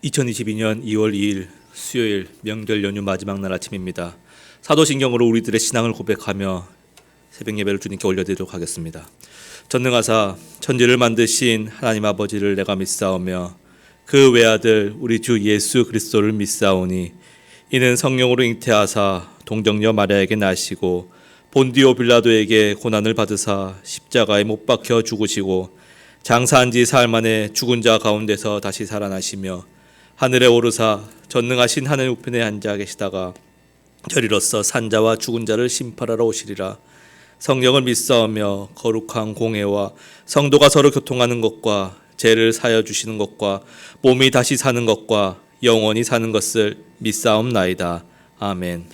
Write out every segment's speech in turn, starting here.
2022년 2월 2일 수요일 명절 연휴 마지막 날 아침입니다. 사도신경으로 우리들의 신앙을 고백하며 새벽 예배를 주님께 올려드리도록 하겠습니다. 전능하사 천지를 만드신 하나님 아버지를 내가 믿사오며 그 외아들 우리 주 예수 그리스도를 믿사오니 이는 성령으로 잉태하사 동정녀 마리아에게 나시고 본디오 빌라도에게 고난을 받으사 십자가에 못 박혀 죽으시고 장사한 지 사흘 만에 죽은 자 가운데서 다시 살아나시며 하늘에 오르사 전능하신 하늘 우편에 앉아 계시다가 저리로서 산자와 죽은 자를 심판하러 오시리라. 성령을 믿사오며 거룩한 공회와 성도가 서로 교통하는 것과 죄를 사여 주시는 것과 몸이 다시 사는 것과 영원히 사는 것을 믿사옵나이다. 아멘.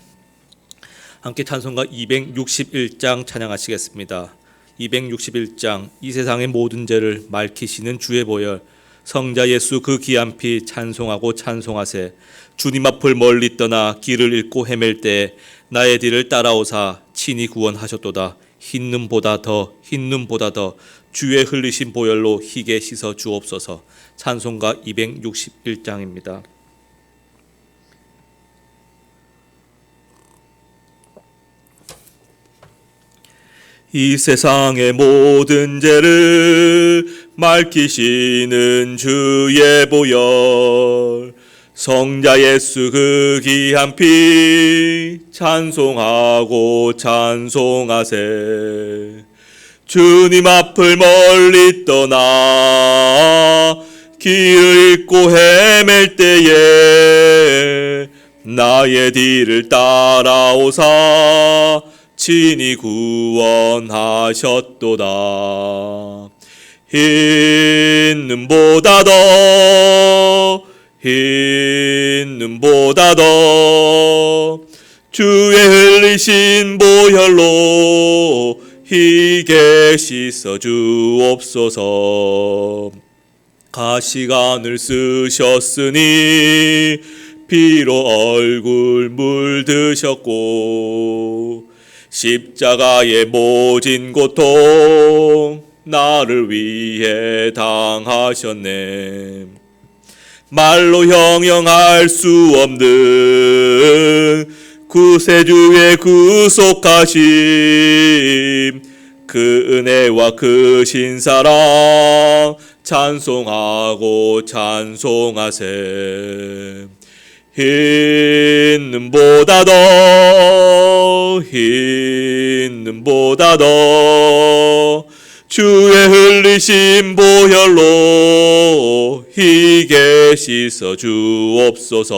함께 찬송가 261장 찬양하시겠습니다. 261장 이 세상의 모든 죄를 맑히시는 주의 보혈 성자 예수 그 귀한 피 찬송하고 찬송하세. 주님 앞을 멀리 떠나 길을 잃고 헤맬 때 나의 뒤를 따라오사 친히 구원하셨도다. 흰 눈보다 더 주의 흘리신 보혈로 희게 씻어 주옵소서. 찬송가 261장입니다. 이 세상의 모든 죄를 맑히시는 주의 보혈 성자 예수 그 귀한 피 찬송하고 찬송하세. 주님 앞을 멀리 떠나 길을 잃고 헤맬 때에 나의 뒤를 따라오사 친히 구원하셨도다. 흰 눈보다 더 주의 흘리신 보혈로 희게 씻어 주옵소서. 가시관을 쓰셨으니 피로 얼굴 물드셨고 십자가의 모진 고통 나를 위해 당하셨네. 말로 형용할 수 없는 구세주의 구속하심 그 은혜와 그 신사랑 찬송하고 찬송하세. 흰 눈보다 더 주의 흘리신 보혈로 희게 씻어 주옵소서.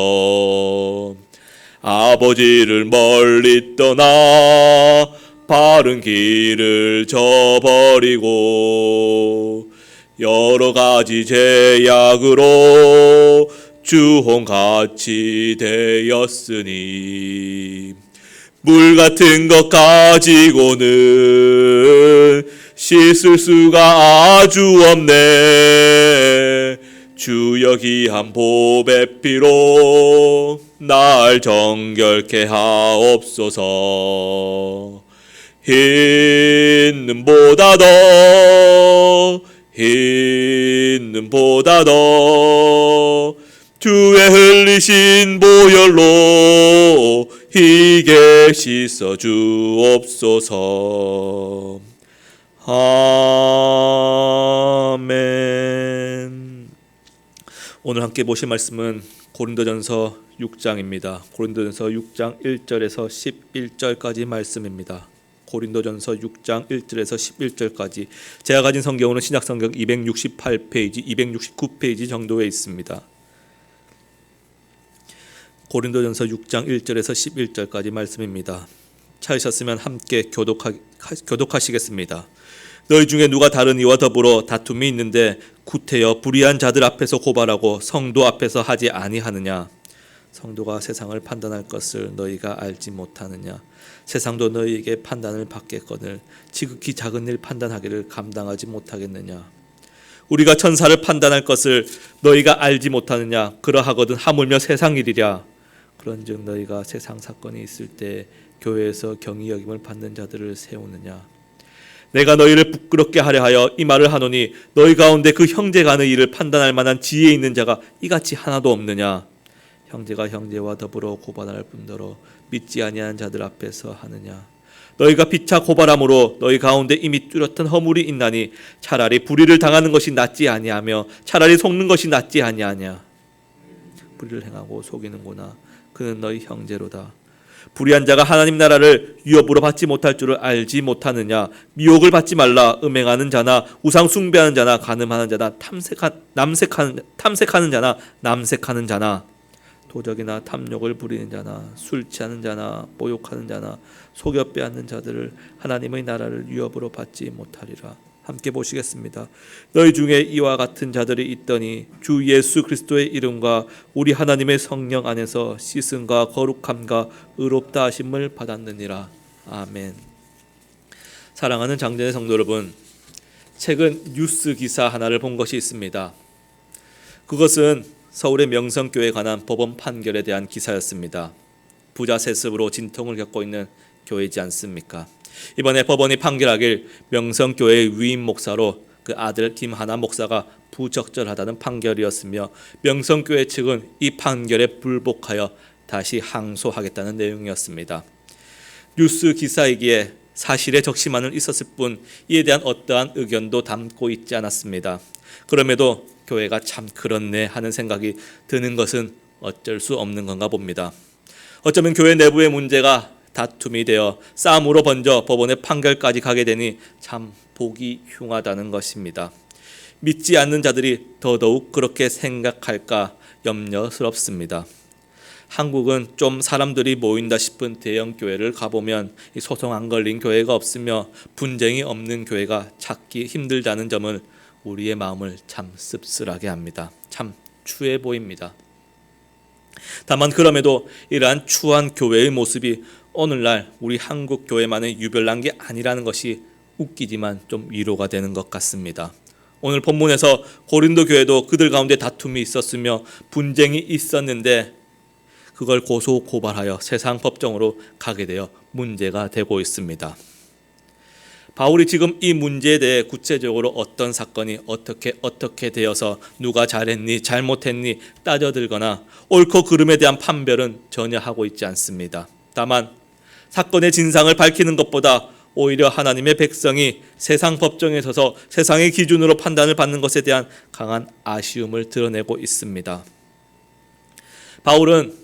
아버지를 멀리 떠나 바른 길을 저버리고 여러 가지 죄악으로 주홍같이 되었으니 물 같은 것 가지고는 씻을 수가 아주 없네. 주여 귀한 보배 피로 날 정결케 하옵소서. 흰 눈보다 더 주의 흘리신 보혈로 희게 씻어 주옵소서. 아멘. 오늘 함께 보실 말씀은 고린도전서 6장입니다. 고린도전서 6장 1절에서 11절까지 말씀입니다. 고린도전서 6장 1절에서 11절까지 제가 가진 성경으로는 신약성경 268페이지, 269페이지 정도에 있습니다. 고린도전서 6장 1절에서 11절까지 말씀입니다. 찾으셨으면 함께 교독하시겠습니다. 너희 중에 누가 다른 이와 더불어 다툼이 있는데 구태여 불의한 자들 앞에서 고발하고 성도 앞에서 하지 아니하느냐? 성도가 세상을 판단할 것을 너희가 알지 못하느냐? 세상도 너희에게 판단을 받겠거늘 지극히 작은 일 판단하기를 감당하지 못하겠느냐? 우리가 천사를 판단할 것을 너희가 알지 못하느냐? 그러하거든 하물며 세상 일이랴. 그런즉 너희가 세상 사건이 있을 때 교회에서 경위 여김을 받는 자들을 세우느냐? 내가 너희를 부끄럽게 하려 하여 이 말을 하노니 너희 가운데 그 형제가 하는 일을 판단할 만한 지혜 있는 자가 이같이 하나도 없느냐. 형제가 형제와 더불어 고발할 뿐더러 믿지 아니하는 자들 앞에서 하느냐. 너희가 피차 고발함으로 너희 가운데 이미 뚜렷한 허물이 있나니 차라리 불의를 당하는 것이 낫지 아니하며 차라리 속는 것이 낫지 아니하냐. 불의를 행하고 속이는구나. 그는 너희 형제로다. 불의한 자가 하나님 나라를 유업으로 받지 못할 줄을 알지 못하느냐. 미혹을 받지 말라. 음행하는 자나 우상 숭배하는 자나 간음하는 자나 탐색하는 자나 남색하는 자나 도적이나 탐욕을 부리는 자나 술 취하는 자나 모욕하는 자나 속여 빼앗는 자들을 하나님의 나라를 유업으로 받지 못하리라. 함께 보시겠습니다. 너희 중에 이와 같은 자들이 있더니 주 예수 그리스도의 이름과 우리 하나님의 성령 안에서 씻음과 거룩함과 의롭다 하심을 받았느니라. 아멘. 사랑하는 장전의 성도 여러분, 최근 뉴스 기사 하나를 본 것이 있습니다. 그것은 서울의 명성교회에 관한 법원 판결에 대한 기사였습니다. 부자 세습으로 진통을 겪고 있는 교회이지 않습니까? 이번에 법원이 판결하길 명성교회의 위임 목사로 그 아들 김하나 목사가 부적절하다는 판결이었으며 명성교회 측은 이 판결에 불복하여 다시 항소하겠다는 내용이었습니다. 뉴스 기사이기에 사실에 적시만은 있었을 뿐 이에 대한 어떠한 의견도 담고 있지 않았습니다. 그럼에도 교회가 참 그렇네 하는 생각이 드는 것은 어쩔 수 없는 건가 봅니다. 어쩌면 교회 내부의 문제가 다툼이 되어 싸움으로 번져 법원의 판결까지 가게 되니 참 보기 흉하다는 것입니다. 믿지 않는 자들이 더더욱 그렇게 생각할까 염려스럽습니다. 한국은 좀 사람들이 모인다 싶은 대형 교회를 가보면 소송 안 걸린 교회가 없으며 분쟁이 없는 교회가 찾기 힘들다는 점을 우리의 마음을 참 씁쓸하게 합니다. 참 추해 보입니다. 다만 그럼에도 이러한 추한 교회의 모습이 오늘날 우리 한국 교회만의 유별난 게 아니라는 것이 웃기지만 좀 위로가 되는 것 같습니다. 오늘 본문에서 고린도 교회도 그들 가운데 다툼이 있었으며 분쟁이 있었는데 그걸 고소 고발하여 세상 법정으로 가게 되어 문제가 되고 있습니다. 바울이 지금 이 문제에 대해 구체적으로 어떤 사건이 어떻게 되어서 누가 잘했니 잘못했니 따져들거나 옳고 그름에 대한 판별은 전혀 하고 있지 않습니다. 다만 사건의 진상을 밝히는 것보다 오히려 하나님의 백성이 세상 법정에 서서 세상의 기준으로 판단을 받는 것에 대한 강한 아쉬움을 드러내고 있습니다. 바울은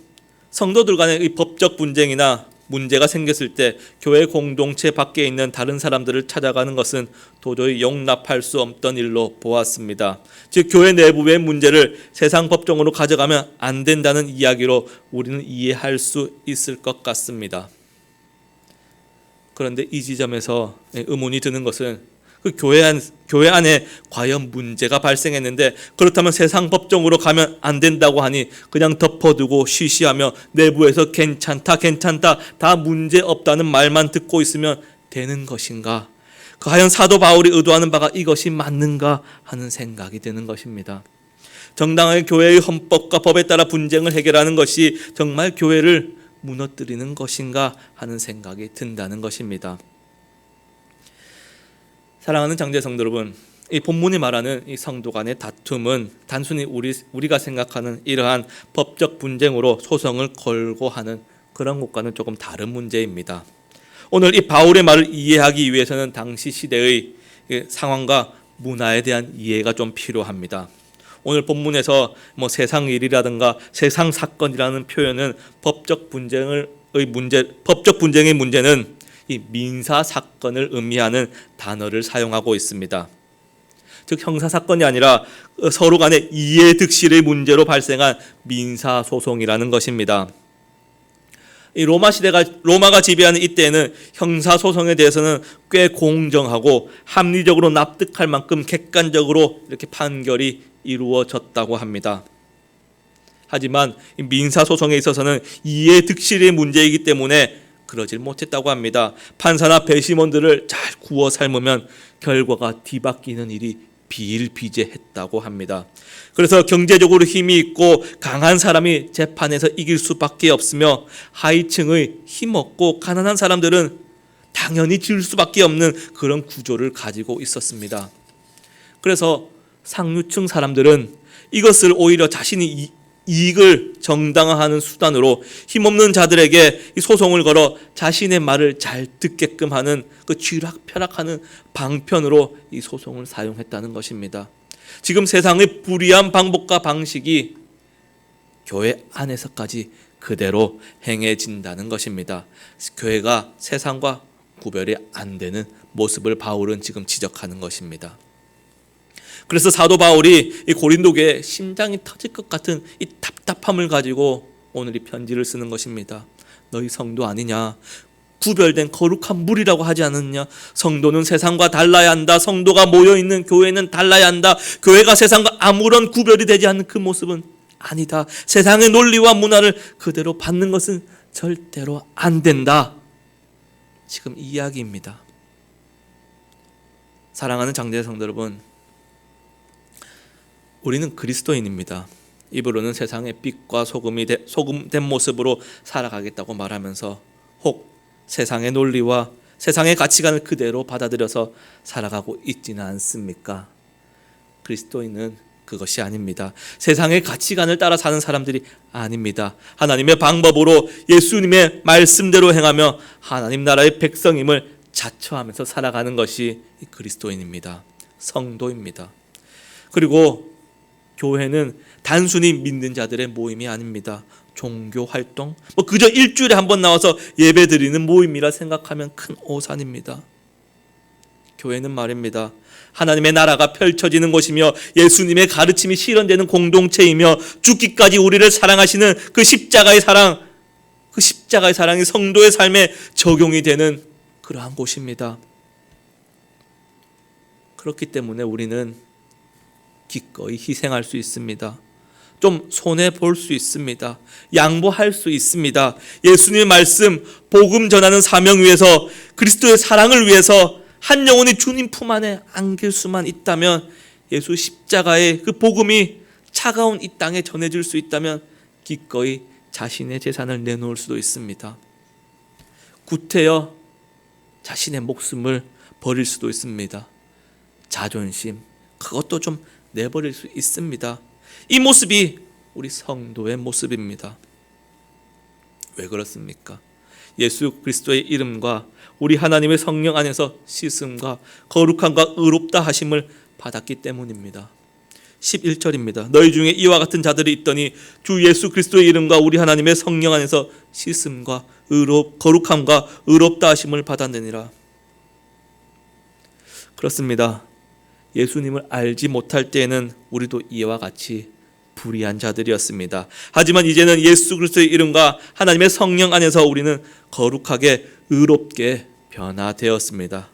성도들 간의 이 법적 분쟁이나 문제가 생겼을 때 교회 공동체 밖에 있는 다른 사람들을 찾아가는 것은 도저히 용납할 수 없던 일로 보았습니다. 즉 교회 내부의 문제를 세상 법정으로 가져가면 안 된다는 이야기로 우리는 이해할 수 있을 것 같습니다. 그런데 이 지점에서 의문이 드는 것은 그 교회 안에 과연 문제가 발생했는데 그렇다면 세상 법정으로 가면 안 된다고 하니 그냥 덮어두고 쉬쉬하며 내부에서 괜찮다 다 문제 없다는 말만 듣고 있으면 되는 것인가? 과연 사도 바울이 의도하는 바가 이것이 맞는가 하는 생각이 드는 것입니다. 정당하게 교회의 헌법과 법에 따라 분쟁을 해결하는 것이 정말 교회를 무너뜨리는 것인가 하는 생각이 든다는 것입니다. 사랑하는 장제 성도 여러분, 이 본문이 말하는 이 성도 간의 다툼은 단순히 우리가 생각하는 이러한 법적 분쟁으로 소송을 걸고 하는 그런 것과는 조금 다른 문제입니다. 오늘 이 바울의 말을 이해하기 위해서는 당시 시대의 상황과 문화에 대한 이해가 좀 필요합니다. 오늘 본문에서 세상 일이라든가 세상 사건이라는 표현은 법적 분쟁의 문제는 이 민사 사건을 의미하는 단어를 사용하고 있습니다. 즉 형사 사건이 아니라 서로 간의 이해 득실의 문제로 발생한 민사 소송이라는 것입니다. 이 로마가 지배하는 이때에는 형사 소송에 대해서는 꽤 공정하고 합리적으로 납득할 만큼 객관적으로 이렇게 판결이 이루어졌다고 합니다. 하지만 민사 소송에 있어서는 이해 득실의 문제이기 때문에 그러질 못했다고 합니다. 판사나 배심원들을 잘 구워 삶으면 결과가 뒤바뀌는 일이 비일비재했다고 합니다. 그래서 경제적으로 힘이 있고 강한 사람이 재판에서 이길 수밖에 없으며 하위층의 힘없고 가난한 사람들은 당연히 지을 수밖에 없는 그런 구조를 가지고 있었습니다. 그래서 상류층 사람들은 이것을 오히려 자신이 이익을 정당화하는 수단으로 힘없는 자들에게 이 소송을 걸어 자신의 말을 잘 듣게끔 하는 그 쥐락펴락하는 방편으로 이 소송을 사용했다는 것입니다. 지금 세상의 불의한 방법과 방식이 교회 안에서까지 그대로 행해진다는 것입니다. 교회가 세상과 구별이 안 되는 모습을 바울은 지금 지적하는 것입니다. 그래서 사도 바울이 이 고린도 교회에 심장이 터질 것 같은 이 답답함을 가지고 오늘 이 편지를 쓰는 것입니다. 너희 성도 아니냐? 구별된 거룩한 물이라고 하지 않았냐? 성도는 세상과 달라야 한다. 성도가 모여있는 교회는 달라야 한다. 교회가 세상과 아무런 구별이 되지 않는 그 모습은 아니다. 세상의 논리와 문화를 그대로 받는 것은 절대로 안 된다. 지금 이 이야기입니다. 사랑하는 장제의 성도 여러분, 우리는 그리스도인입니다. 입으로는 세상의 빛과 소금된 모습으로 살아가겠다고 말하면서 혹 세상의 논리와 세상의 가치관을 그대로 받아들여서 살아가고 있지는 않습니까? 그리스도인은 그것이 아닙니다. 세상의 가치관을 따라 사는 사람들이 아닙니다. 하나님의 방법으로 예수님의 말씀대로 행하며 하나님 나라의 백성임을 자처하면서 살아가는 것이 그리스도인입니다. 성도입니다. 그리고 교회는 단순히 믿는 자들의 모임이 아닙니다. 종교 활동, 그저 일주일에 한 번 나와서 예배 드리는 모임이라 생각하면 큰 오산입니다. 교회는 말입니다. 하나님의 나라가 펼쳐지는 곳이며 예수님의 가르침이 실현되는 공동체이며 죽기까지 우리를 사랑하시는 그 십자가의 사랑이 성도의 삶에 적용이 되는 그러한 곳입니다. 그렇기 때문에 우리는 기꺼이 희생할 수 있습니다. 좀 손해볼 수 있습니다. 양보할 수 있습니다. 예수님의 말씀, 복음 전하는 사명 위해서, 그리스도의 사랑을 위해서 한 영혼이 주님 품 안에 안길 수만 있다면, 예수 십자가의 그 복음이 차가운 이 땅에 전해질 수 있다면 기꺼이 자신의 재산을 내놓을 수도 있습니다. 구태여 자신의 목숨을 버릴 수도 있습니다. 자존심, 그것도 좀 내버릴 수 있습니다. 이 모습이 우리 성도의 모습입니다. 왜 그렇습니까? 예수 그리스도의 이름과 우리 하나님의 성령 안에서 씻음과 거룩함과 의롭다 하심을 받았기 때문입니다. 11절입니다. 너희 중에 이와 같은 자들이 있더니 주 예수 그리스도의 이름과 우리 하나님의 성령 안에서 씻음과 거룩함과 의롭다 하심을 받았느니라. 그렇습니다. 예수님을 알지 못할 때에는 우리도 이와 같이 불의한 자들이었습니다. 하지만 이제는 예수 그리스도의 이름과 하나님의 성령 안에서 우리는 거룩하게 의롭게 변화되었습니다.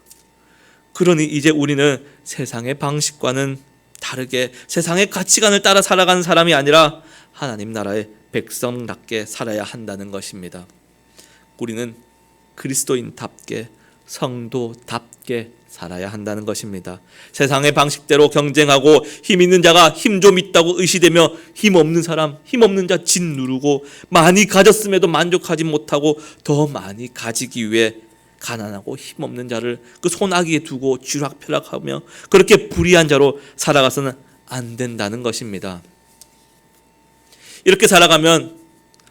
그러니 이제 우리는 세상의 방식과는 다르게 세상의 가치관을 따라 살아가는 사람이 아니라 하나님 나라의 백성답게 살아야 한다는 것입니다. 우리는 그리스도인답게 성도답게 살아야 한다는 것입니다. 세상의 방식대로 경쟁하고 힘 있는 자가 힘 좀 있다고 의시되며 힘 없는 자 짓누르고 많이 가졌음에도 만족하지 못하고 더 많이 가지기 위해 가난하고 힘 없는 자를 그 손아귀에 두고 쥐락펴락하며 그렇게 불의한 자로 살아가서는 안 된다는 것입니다. 이렇게 살아가면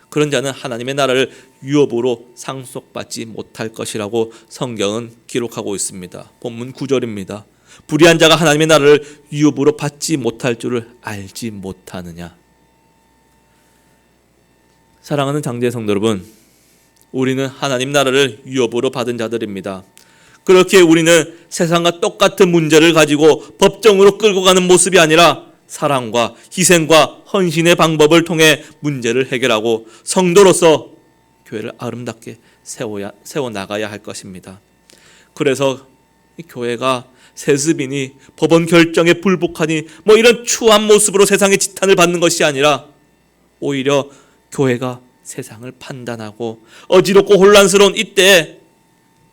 그런 자는 하나님의 나라를 유업으로 상속받지 못할 것이라고 성경은 기록하고 있습니다. 본문 9절입니다. 불의한 자가 하나님의 나라를 유업으로 받지 못할 줄을 알지 못하느냐. 사랑하는 장제의 성도 여러분, 우리는 하나님 나라를 유업으로 받은 자들입니다. 그렇게 우리는 세상과 똑같은 문제를 가지고 법정으로 끌고 가는 모습이 아니라 사랑과 희생과 헌신의 방법을 통해 문제를 해결하고 성도로서 교회를 아름답게 세워나가야 할 것입니다. 그래서 교회가 세습이니 법원 결정에 불복하니 이런 추한 모습으로 세상의 지탄을 받는 것이 아니라 오히려 교회가 세상을 판단하고 어지럽고 혼란스러운 이때에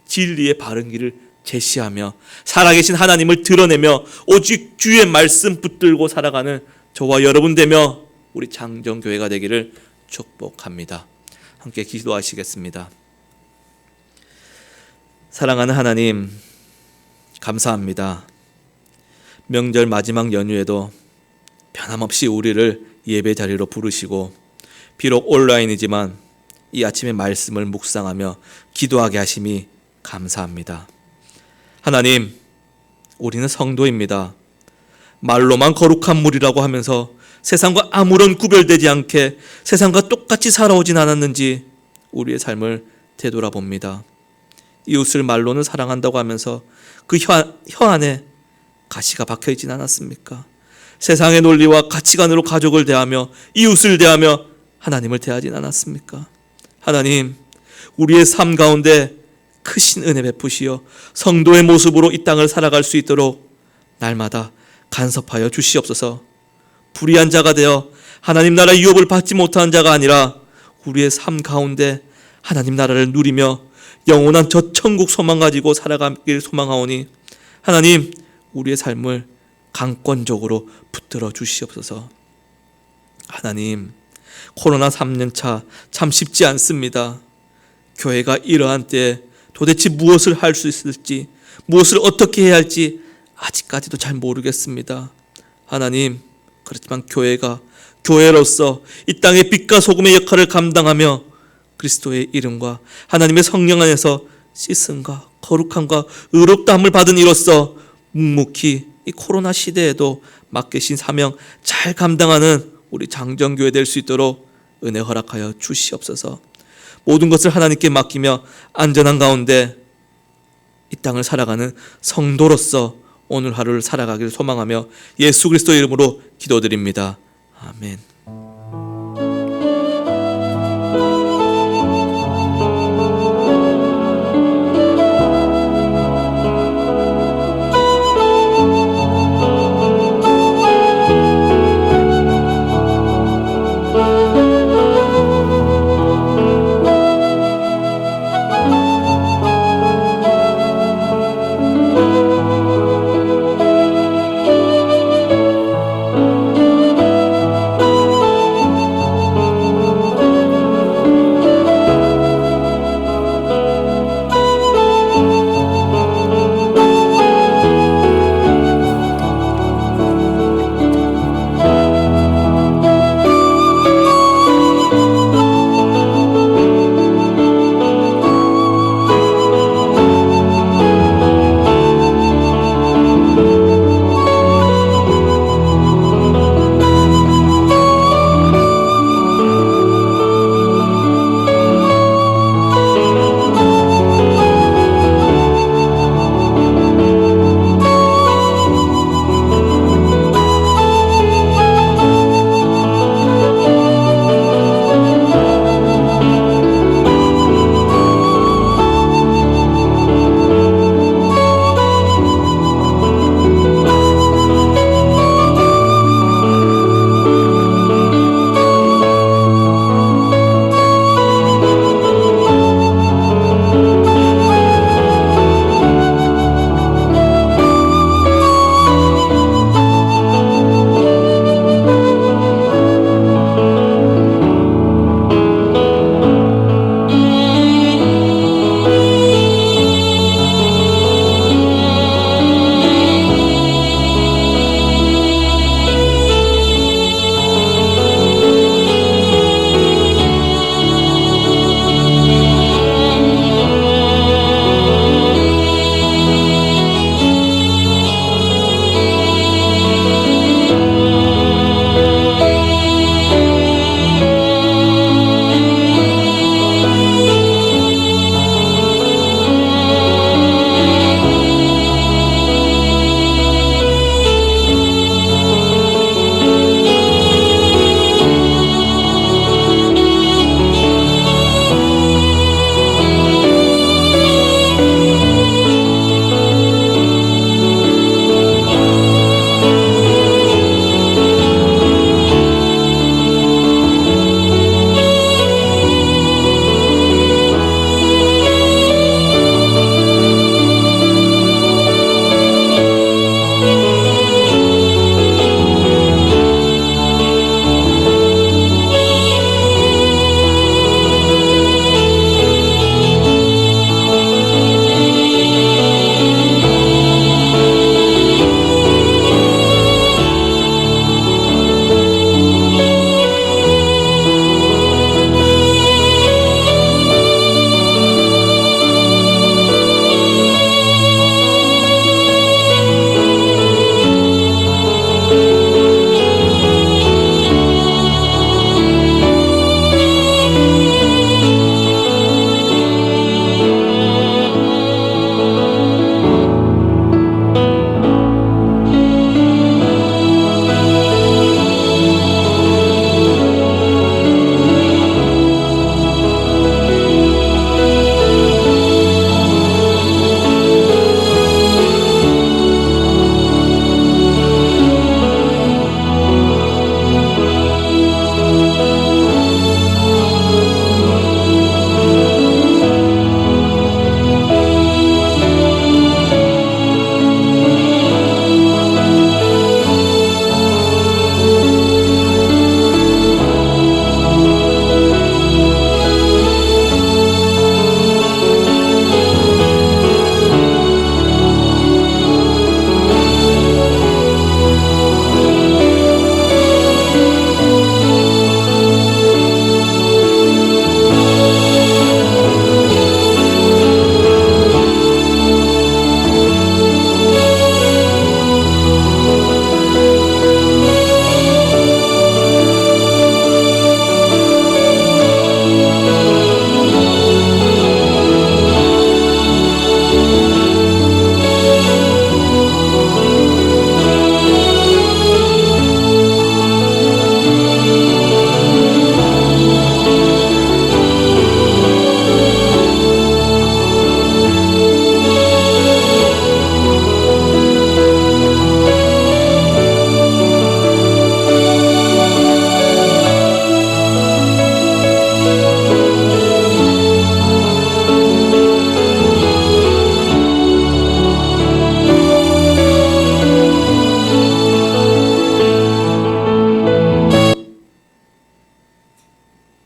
진리의 바른 길을 제시하며 살아계신 하나님을 드러내며 오직 주의 말씀 붙들고 살아가는 저와 여러분 되며 우리 장정교회가 되기를 축복합니다. 함께 기도하시겠습니다. 사랑하는 하나님, 감사합니다. 명절 마지막 연휴에도 변함없이 우리를 예배 자리로 부르시고 비록 온라인이지만 이 아침에 말씀을 묵상하며 기도하게 하심이 감사합니다. 하나님, 우리는 성도입니다. 말로만 거룩한 무리라고 하면서 세상과 아무런 구별되지 않게 세상과 똑같이 살아오진 않았는지 우리의 삶을 되돌아봅니다. 이웃을 말로는 사랑한다고 하면서 그 혀 안에 가시가 박혀있진 않았습니까? 세상의 논리와 가치관으로 가족을 대하며 이웃을 대하며 하나님을 대하진 않았습니까? 하나님, 우리의 삶 가운데 크신 은혜 베푸시어 성도의 모습으로 이 땅을 살아갈 수 있도록 날마다 간섭하여 주시옵소서. 불의한 자가 되어 하나님 나라 유업을 받지 못하는 자가 아니라 우리의 삶 가운데 하나님 나라를 누리며 영원한 저 천국 소망 가지고 살아가길 소망하오니 하나님, 우리의 삶을 강권적으로 붙들어 주시옵소서. 하나님, 코로나 3년차 참 쉽지 않습니다. 교회가 이러한 때에 도대체 무엇을 할 수 있을지, 무엇을 어떻게 해야 할지 아직까지도 잘 모르겠습니다. 하나님, 그렇지만 교회가 교회로서 이 땅의 빛과 소금의 역할을 감당하며 그리스도의 이름과 하나님의 성령 안에서 씻음과 거룩함과 의롭다함을 받은 이로써 묵묵히 이 코로나 시대에도 맡기신 사명 잘 감당하는 우리 장정교회 될 수 있도록 은혜 허락하여 주시옵소서. 모든 것을 하나님께 맡기며 안전한 가운데 이 땅을 살아가는 성도로서 오늘 하루를 살아가길 소망하며 예수 그리스도 이름으로 기도드립니다. 아멘.